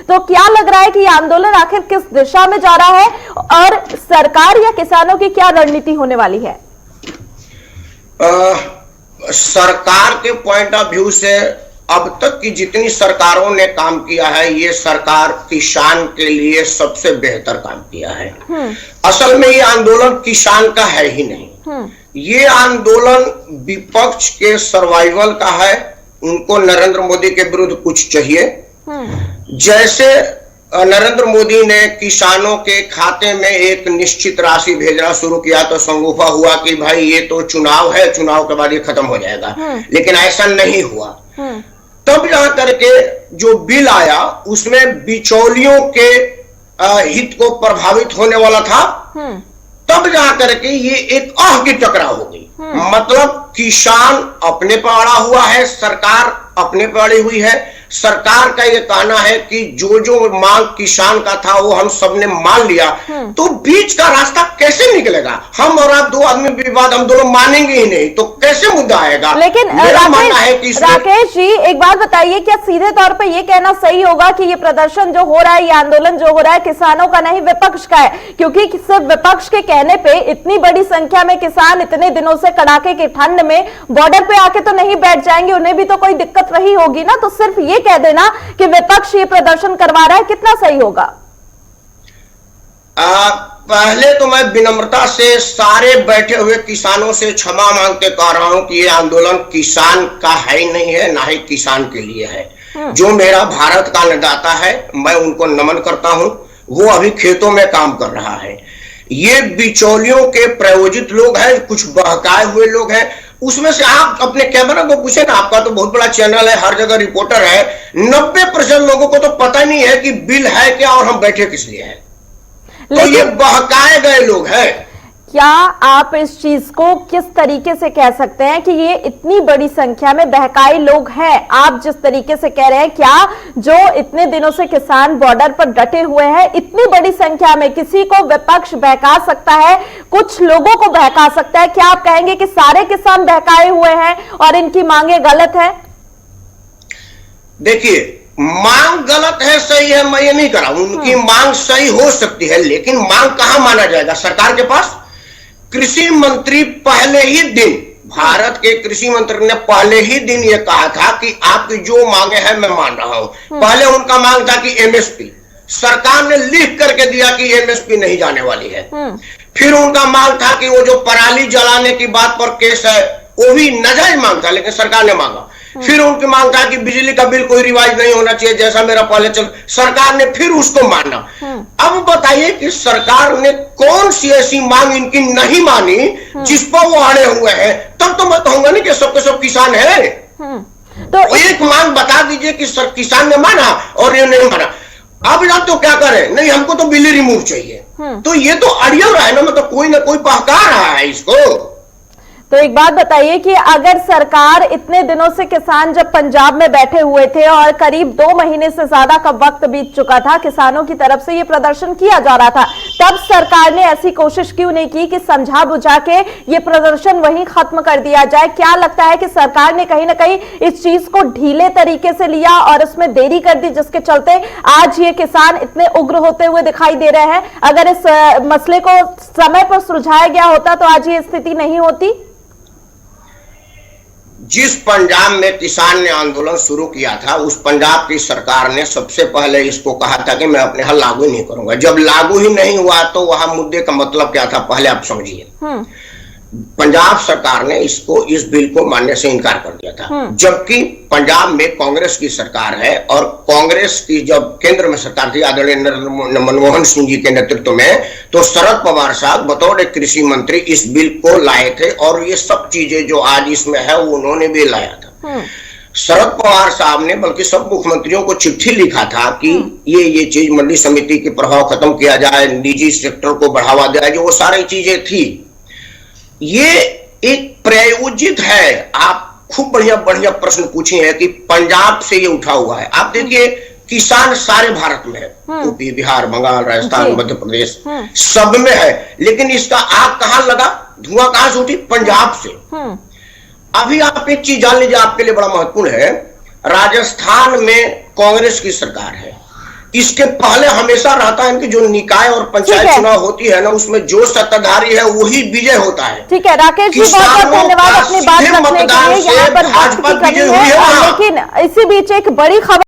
तो क्या लग रहा है कि ये आंदोलन आखिर किस दिशा में जा रहा है और सरकार या किसानों की क्या रणनीति होने वाली है? सरकार के पॉइंट ऑफ व्यू से अब तक की जितनी सरकारों ने काम किया है, ये सरकार किसान के लिए सबसे बेहतर काम किया है। असल में ये आंदोलन किसान का है ही नहीं, ये आंदोलन विपक्ष के सर्वाइवल का है। उनको नरेंद्र मोदी के विरुद्ध कुछ चाहिए। जैसे नरेंद्र मोदी ने किसानों के खाते में एक निश्चित राशि भेजना शुरू किया तो संगूफा हुआ कि भाई ये तो चुनाव है, चुनाव के बाद ये खत्म हो जाएगा, लेकिन ऐसा नहीं हुआ। तब जा करके जो बिल आया उसमें बिचौलियों के हित को प्रभावित होने वाला था, तब जा करके ये एक आह की टकराव हो गई। मतलब किसान अपने पर अड़ा हुआ है, सरकार अपने पर अड़ी हुई है। सरकार का ये कहना है कि जो जो मांग किसान का था वो हम सबने मान लिया, तो बीच का रास्ता कैसे निकलेगा? हम और आप दो आदमी विवाद हम दोनों मानेंगे ही नहीं, तो कैसे मुद्दा आएगा? लेकिन राकेश जी एक बात बताइए, क्या सीधे तौर पे ये कहना सही होगा कि ये प्रदर्शन जो हो रहा है, ये आंदोलन जो हो रहा है किसानों का नहीं विपक्ष का है? क्योंकि सिर्फ विपक्ष के कहने पे इतनी बड़ी संख्या में किसान इतने दिनों से कड़ाके की ठंड में बॉर्डर पे आके तो नहीं बैठ जाएंगे, उन्हें भी तो कोई दिक्कत रही होगी ना। तो सिर्फ ये कह देना कि विपक्ष ये प्रदर्शन करवा रहा है, कितना सही होगा? पहले तो मैं विनम्रता से सारे बैठे हुए किसानों से क्षमा मांगते कह रहा हूं कि ये आंदोलन किसान का है ही नहीं है, ना ही किसान के लिए है। जो मेरा भारत का अन्नदाता है, मैं उनको नमन करता हूं। वो अभी खेतों में काम कर रहा है। ये बिचौलियों के प्रायोजित लोग हैं, कुछ बहकाए हुए लोग हैं। उसमें से आप अपने कैमरा को पूछे ना, आपका तो बहुत बड़ा चैनल है, हर जगह रिपोर्टर है, 90% लोगों को तो पता नहीं है कि बिल है क्या और हम बैठे किस लिए हैं। तो ये बहकाए गए लोग हैं। क्या आप इस चीज को किस तरीके से कह सकते हैं कि ये इतनी बड़ी संख्या में बहकाए लोग हैं? आप जिस तरीके से कह रहे हैं, क्या जो इतने दिनों से किसान बॉर्डर पर डटे हुए हैं, इतनी बड़ी संख्या में किसी को विपक्ष बहका सकता है, कुछ लोगों को बहका सकता है? क्या आप कहेंगे कि सारे किसान बहकाए हुए हैं और इनकी मांगे गलत है? देखिए, मांग गलत है सही है, मैं ये नहीं कह रहा हूं। उनकी मांग सही हो सकती है, लेकिन मांग कहां माना जाएगा? सरकार के पास। कृषि मंत्री पहले ही दिन, भारत के कृषि मंत्री ने पहले ही दिन ये कहा था कि आपकी जो मांगे हैं मैं मान रहा हूं। पहले उनका मांग था कि एमएसपी, सरकार ने लिख करके दिया कि एमएसपी नहीं जाने वाली है। फिर उनका मांग था कि वो जो पराली जलाने की बात पर केस है वो भी नाजायज मांग था, लेकिन सरकार ने मांगा। फिर उनकी मांग था कि बिजली का बिल कोई रिवाइज नहीं होना चाहिए जैसा मेरा पहले चल, सरकार ने फिर उसको माना। अब बताइए कि सरकार ने कौन सी ऐसी मांग इनकी नहीं मानी जिस पर वो अड़े हुए हैं? तब तो मैं कहूंगा नहीं कि सबके सब किसान है। तो एक मांग बता दीजिए कि किसान ने माना और ये नहीं माना। अब आप तो क्या करें? नहीं, हमको तो बिल रिमूव चाहिए। तो ये तो अड़ियल रहा है ना, मतलब कोई ना कोई बहका रहा है इसको। तो एक बात बताइए कि अगर सरकार इतने दिनों से किसान जब पंजाब में बैठे हुए थे और करीब 2 महीने से ज्यादा का वक्त बीत चुका था, किसानों की तरफ से ये प्रदर्शन किया जा रहा था, तब सरकार ने ऐसी कोशिश क्यों नहीं की कि समझा बुझा के ये प्रदर्शन वहीं खत्म कर दिया जाए? क्या लगता है कि सरकार ने कहीं ना कहीं इस चीज को ढीले तरीके से लिया और उसमें देरी कर दी, जिसके चलते आज ये किसान इतने उग्र होते हुए दिखाई दे रहे हैं? अगर इस मसले को समय पर सुलझाया गया होता तो आज ये स्थिति नहीं होती। जिस पंजाब में किसान ने आंदोलन शुरू किया था, उस पंजाब की सरकार ने सबसे पहले इसको कहा था कि मैं अपने यहाँ लागू नहीं करूंगा। जब लागू ही नहीं हुआ तो वहां मुद्दे का मतलब क्या था, पहले आप समझिए। पंजाब सरकार ने इस बिल को मानने से इनकार कर दिया था, जबकि पंजाब में कांग्रेस की सरकार है और कांग्रेस की जब केंद्र में सरकार थी आदरणीय मनमोहन सिंह जी के नेतृत्व में, तो शरद पवार साहब बतौर एक कृषि मंत्री इस बिल को लाए थे और ये सब चीजें जो आज इसमें है वो उन्होंने भी लाया था। शरद पवार साहब ने बल्कि सब मुख्यमंत्रियों को चिट्ठी लिखा था कि ये चीज मंडी समिति के प्रभाव खत्म किया जाए, निजी सेक्टर को बढ़ावा दिया जाए, जो वो सारी चीजें थी। ये एक प्रायोजित है। आप खूब बढ़िया बढ़िया प्रश्न पूछे हैं कि पंजाब से ये उठा हुआ है। आप देखिए, किसान सारे भारत में है, यूपी, बिहार, बंगाल, राजस्थान, मध्य प्रदेश, सब में है, लेकिन इसका आग कहां लगा, धुआं कहां से उठी? पंजाब से। अभी आप एक चीज जान लीजिए, आपके लिए बड़ा महत्वपूर्ण है। राजस्थान में कांग्रेस की सरकार है, इसके पहले हमेशा रहता है कि जो निकाय और पंचायत चुनाव होती है ना, उसमें जो सत्ताधारी है वही विजय होता है। ठीक है राकेश जी, बहुत बहुत धन्यवाद अपनी बात रखने के लिए। यहाँ पर वक्त की कमी है, लेकिन इसी बीच एक बड़ी खबर